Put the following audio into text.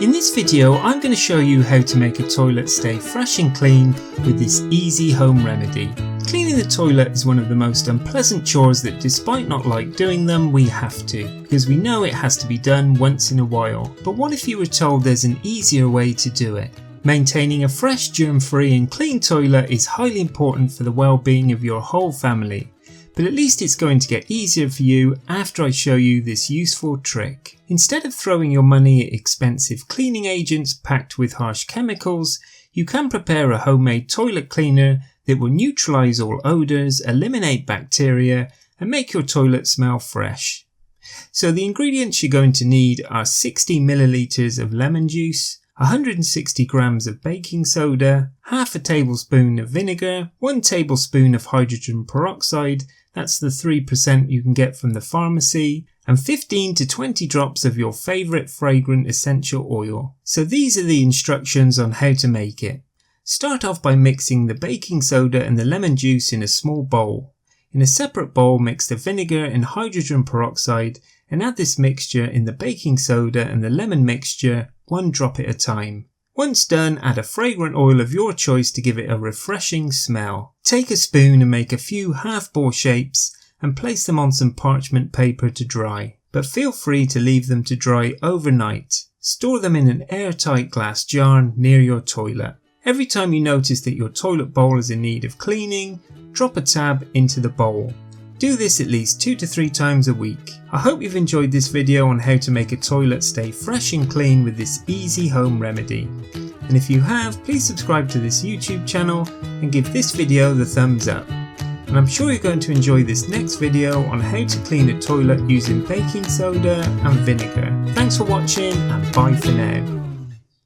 In this video, I'm going to show you how to make a toilet stay fresh and clean with this easy home remedy. Cleaning the toilet is one of the most unpleasant chores that, despite not like doing them, we have to, because we know it has to be done once in a while. But what if you were told there's an easier way to do it? Maintaining a fresh, germ-free and clean toilet is highly important for the well-being of your whole family. But at least it's going to get easier for you after I show you this useful trick. Instead of throwing your money at expensive cleaning agents packed with harsh chemicals, you can prepare a homemade toilet cleaner that will neutralize all odors, eliminate bacteria, and make your toilet smell fresh. So the ingredients you're going to need are 60 milliliters of lemon juice, 160 grams of baking soda, half a tablespoon of vinegar, 1 tablespoon of hydrogen peroxide, that's the 3% you can get from the pharmacy, and 15 to 20 drops of your favourite fragrant essential oil. So these are the instructions on how to make it. Start off by mixing the baking soda and the lemon juice in a small bowl. In a separate bowl, mix the vinegar and hydrogen peroxide and add this mixture in the baking soda and the lemon mixture, 1 drop at a time. Once done, add a fragrant oil of your choice to give it a refreshing smell. Take a spoon and make a few half-bore shapes and place them on some parchment paper to dry, but feel free to leave them to dry overnight. Store them in an airtight glass jar near your toilet. Every time you notice that your toilet bowl is in need of cleaning, drop a tab into the bowl. Do this at least 2 to 3 times a week. I hope you've enjoyed this video on how to make a toilet stay fresh and clean with this easy home remedy. And if you have, please subscribe to this YouTube channel and give this video the thumbs up. And I'm sure you're going to enjoy this next video on how to clean a toilet using baking soda and vinegar. Thanks for watching and bye for now.